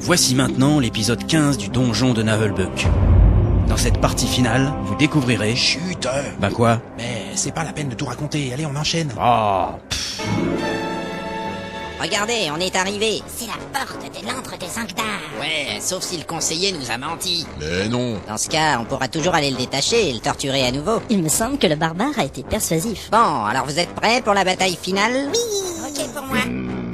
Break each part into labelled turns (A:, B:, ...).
A: Voici maintenant l'épisode 15 du donjon de Naheulbeuk. Dans cette partie finale, vous découvrirez...
B: Chut.
A: Bah quoi?
B: Mais c'est pas la peine de tout raconter, allez on enchaîne.
A: Ah,
C: Regardez, on est arrivé.
D: C'est la porte de l'antre des Sanctars.
C: Ouais, sauf si le conseiller nous a menti.
E: Mais non.
C: Dans ce cas, on pourra toujours aller le détacher et le torturer à nouveau.
F: Il me semble que le barbare a été persuasif.
C: Bon, alors vous êtes prêts pour la bataille finale?
D: Ok pour moi.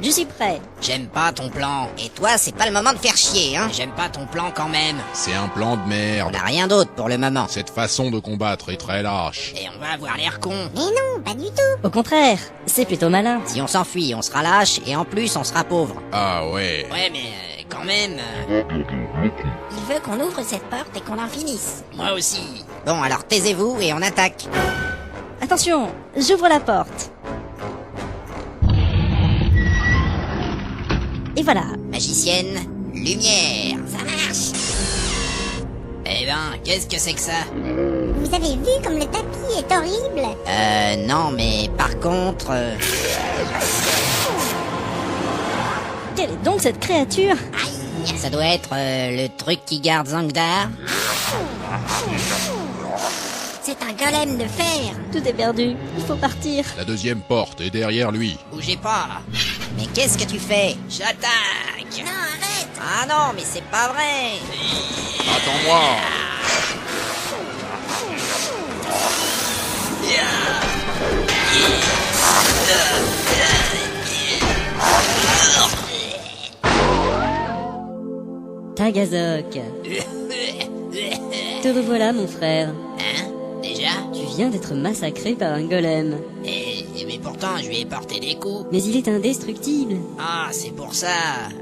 F: Je suis prêt.
C: J'aime pas ton plan. Et toi, c'est pas le moment de faire chier, hein? J'aime pas ton plan quand même.
E: C'est un plan de
C: On
E: merde.
C: n'a rien d'autre pour le moment.
E: Cette façon de combattre est très lâche.
C: Et on va avoir l'air con.
D: Mais non, pas du tout.
F: Au contraire, c'est plutôt malin.
C: Si on s'enfuit, on sera lâche et en plus, on sera pauvre.
E: Ah ouais.
C: Ouais, mais quand même...
D: Il veut qu'on ouvre cette porte et qu'on en finisse.
C: moi aussi. Bon, alors taisez-vous et on attaque.
F: Attention, j'ouvre la porte. Et voilà.
C: Magicienne, lumière.
D: Ça marche.
C: Eh ben, qu'est-ce que c'est que ça?
D: Vous avez vu comme le tapis est horrible?
C: Non, mais par contre...
F: Quelle est donc cette créature?
C: ça doit être le truc qui garde Zangdar.
D: C'est un golem de fer.
F: Tout est perdu. Il faut partir.
E: La deuxième porte est derrière lui.
C: Bougez pas. Mais qu'est-ce que tu fais? J'attaque.
D: Non, arrête.
C: Ah non, mais c'est pas vrai.
E: Attends-moi.
F: Tagazok. Te revoilà, mon frère.
C: Hein? Déjà?
F: Tu viens d'être massacré par un golem.
C: Mais pourtant, je lui ai porté des coups.
F: Mais il est indestructible.
C: Ah, c'est pour ça.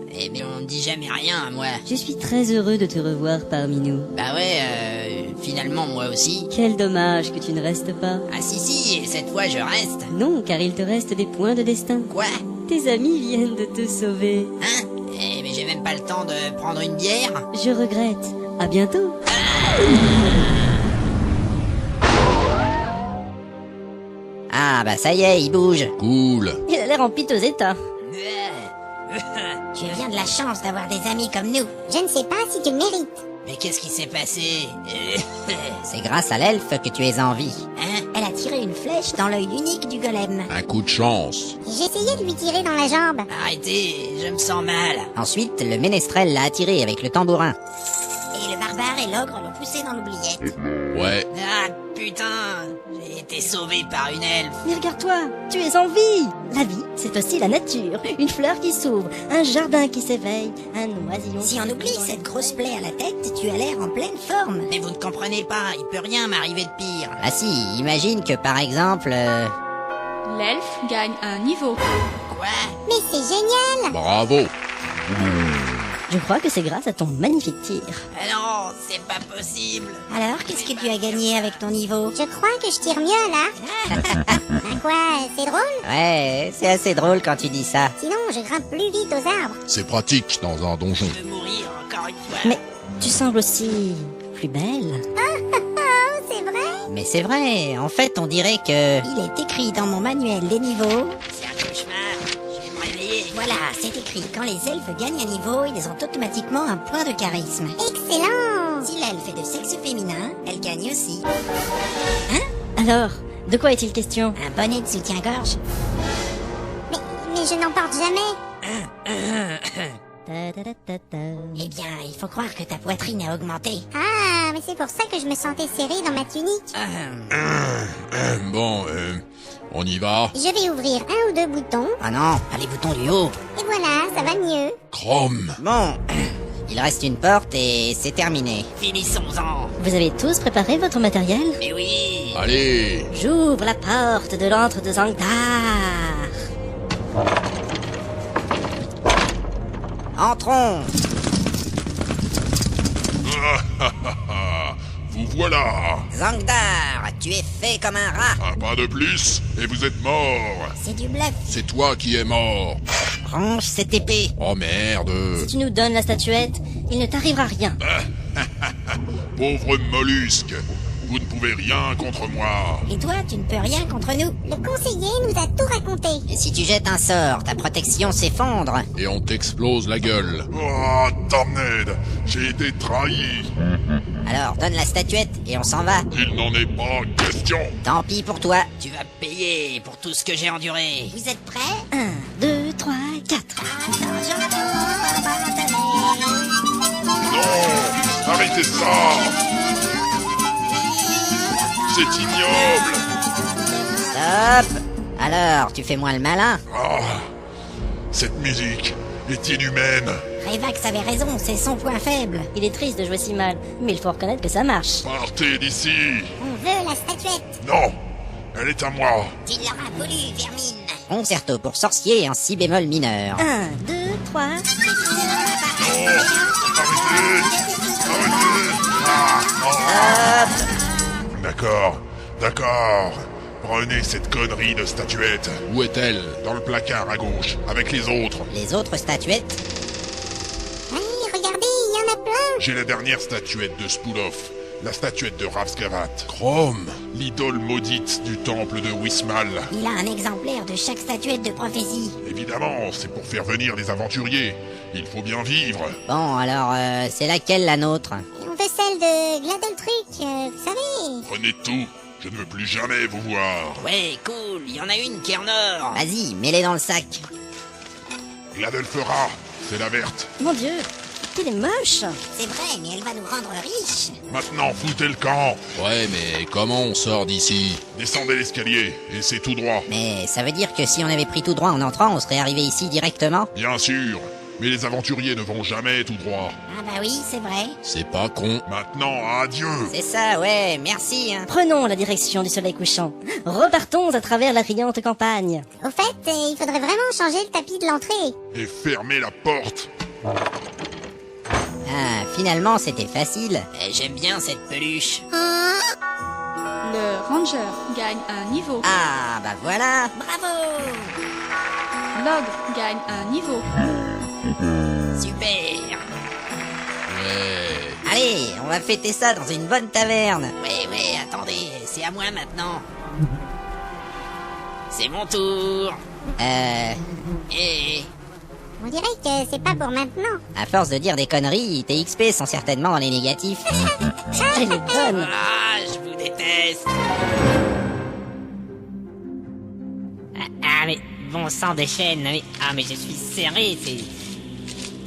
C: Mais on ne dit jamais rien à moi.
F: Je suis très heureux de te revoir parmi nous.
C: Bah ouais, finalement, moi aussi.
F: Quel dommage que tu ne restes pas.
C: Ah si, et cette fois, je reste.
F: Non, car il te reste des points de destin.
C: Quoi?
F: Tes amis viennent de te sauver.
C: Hein? Mais j'ai même pas le temps de prendre une bière.
F: Je regrette. À bientôt.
C: Ah bah ça y est, il bouge.
E: Cool.
F: Il a l'air en piteux état.
D: Tu viens de la chance d'avoir des amis comme nous. Je ne sais pas si tu le mérites.
C: Mais qu'est-ce qui s'est passé? C'est grâce à l'elfe que tu es en vie. Hein?
D: Elle a tiré une flèche dans l'œil unique du golem.
E: Un coup de chance.
D: J'ai essayé de lui tirer dans la jambe.
C: Arrêtez, je me sens mal. Ensuite, le ménestrel l'a attiré avec le tambourin.
D: Et le barbare et l'ogre l'ont poussé dans l'oubliette.
E: Ouais.
C: Ah putain, j'ai été sauvé par une elfe.
F: Mais regarde-toi, tu es en vie. La vie, c'est aussi la nature. Une fleur qui s'ouvre, un jardin qui s'éveille, un oisillon...
D: Si on oublie cette grosse plaie à la tête, tu as l'air en pleine forme.
C: Mais vous ne comprenez pas, il peut rien m'arriver de pire. Ah si, imagine que par exemple...
G: L'elfe gagne un niveau.
C: Quoi?
D: Mais c'est génial.
E: Bravo.
F: Je crois que c'est grâce à ton magnifique tir.
C: Ah non, c'est pas possible.
D: Alors, qu'est-ce que tu as gagné avec ton niveau? Je crois que je tire mieux, là. Ben quoi, c'est drôle?
C: Ouais, c'est assez drôle quand tu dis ça.
D: Sinon, je grimpe plus vite aux arbres.
E: C'est pratique dans un donjon.
C: Je veux mourir encore une fois.
F: Mais tu sembles aussi plus belle.
D: Oh, c'est vrai?
C: Mais c'est vrai, en fait on dirait que...
D: Il est écrit dans mon manuel des niveaux.
C: C'est un cauchemar, je vais me réveiller.
D: Voilà, c'est écrit. Quand les elfes gagnent un niveau, ils ont automatiquement un point de charisme. Excellent! Si l'elfe est de sexe féminin, elle gagne aussi.
F: Alors, de quoi est-il question?
D: Un bonnet de soutien-gorge. Mais je n'en porte jamais.
F: Ta-ta-ta-ta-ta.
D: Eh bien, il faut croire que ta poitrine a augmenté. Ah, mais c'est pour ça que je me sentais serrée dans ma tunique.
E: Bon, on y va.
D: Je vais ouvrir un ou deux boutons.
C: Ah non, pas les boutons du haut.
D: Et voilà, ça va mieux.
E: Chrome.
C: Bon, il reste une porte et c'est terminé. Finissons-en.
F: Vous avez tous préparé votre matériel?
C: Mais oui.
E: Allez.
F: J'ouvre la porte de l'antre de Zangdar.
C: Entrons.
E: Vous voilà.
C: Zangdar, tu es fait comme un rat.
E: Un pas de plus et vous êtes mort.
D: C'est du bluff.
E: C'est toi qui es mort.
C: Range cette épée.
E: Oh merde.
F: Si tu nous donnes la statuette, il ne t'arrivera rien.
E: Pauvre mollusque. Vous ne pouvez rien contre moi.
D: Et toi, tu ne peux rien contre nous. Le conseiller nous a tout raconté.
C: Et si tu jettes un sort, ta protection s'effondre.
E: Et on t'explose la gueule. Oh, damned. J'ai été trahi.
C: Alors donne la statuette et on s'en va.
E: Il n'en est pas question.
C: Tant pis pour toi, tu vas payer pour tout ce que j'ai enduré.
D: Vous êtes prêts?
F: 1, 2, 3, 4.
E: Non, arrêtez ça. C'est ignoble.
C: Stop. Alors, tu fais moins le malin?
E: Ah, cette musique est inhumaine.
D: Revax avait raison, c'est son point faible.
F: Il est triste de jouer si mal, mais il faut reconnaître que ça marche.
E: Partez d'ici.
D: On veut la statuette.
E: Non, elle est à moi.
D: Tu l'auras voulu, vermine.
C: Concerto pour sorcier en si bémol mineur.
F: 1, 2, 3.
E: Oh, arrêtez. Arrêtez. D'accord, d'accord. Prenez cette connerie de statuette. Où est-elle? Dans le placard à gauche, avec les autres.
C: Les autres statuettes?
D: Allez, regardez, il y en a plein.
E: J'ai la dernière statuette de Spooloff, la statuette de Ravskavat. Chrome, l'idole maudite du temple de Wismal.
D: Il a un exemplaire de chaque statuette de prophétie.
E: Évidemment, c'est pour faire venir les aventuriers. Il faut bien vivre.
C: Bon, alors, c'est laquelle la nôtre?
D: Et on veut celle de Gladeltruc, vous savez.
E: Prenez tout, je ne veux plus jamais vous voir.
C: Ouais, cool, il y en a une qui est en or. Vas-y, mets-les dans le sac.
E: Gladelfera, c'est la verte.
F: Mon Dieu, il est moche.
D: C'est vrai, mais elle va nous rendre riches.
E: Maintenant, foutez le camp.
H: Ouais, mais comment on sort d'ici?
E: Descendez l'escalier, et c'est tout droit.
C: Mais ça veut dire que si on avait pris tout droit en entrant, on serait arrivé ici directement?
E: Bien sûr, mais les aventuriers ne vont jamais tout droit.
D: Ah bah oui, c'est vrai.
H: C'est pas con.
E: Maintenant, adieu.
C: C'est ça, ouais, merci. Hein.
F: Prenons la direction du soleil couchant. Repartons à travers la riante campagne.
D: Au fait, il faudrait vraiment changer le tapis de l'entrée.
E: Et fermez la porte.
C: Ah, finalement, c'était facile. J'aime bien cette peluche.
G: Le ranger gagne un niveau.
C: Ah, bah voilà.
D: Bravo.
G: L'ogre gagne un niveau.
C: Super.
H: Ouais.
C: Allez, on va fêter ça dans une bonne taverne. Ouais, attendez, c'est à moi maintenant. C'est mon tour.
D: On dirait que c'est pas pour maintenant.
C: À force de dire des conneries, tes XP sont certainement dans les négatifs.
F: Elle est bonne.
C: Ah, je vous déteste. Mais bon sang de chaîne. Mais je suis serré,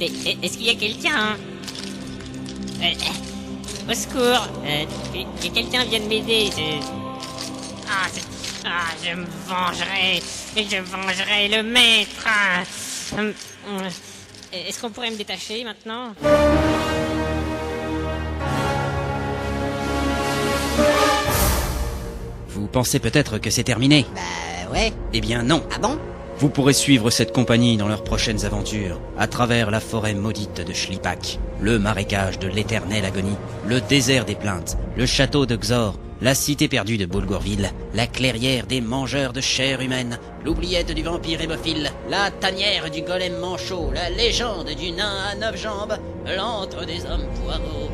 C: Est-ce qu'il y a quelqu'un? Au secours. Que quelqu'un vienne m'aider. Je me vengerai. Je vengerai le maître. Est-ce qu'on pourrait me détacher maintenant?
A: Vous pensez peut-être que c'est terminé?
C: Bah ouais.
A: Eh bien non.
C: Ah bon?
A: Vous pourrez suivre cette compagnie dans leurs prochaines aventures, à travers la forêt maudite de Schlipak, le marécage de l'éternelle agonie, le désert des plaintes, le château de Xor, la cité perdue de Bulgurville, la clairière des mangeurs de chair humaine, l'oubliette du vampire hémophile, la tanière du golem manchot, la légende du nain à 9 jambes, l'antre des hommes poireaux,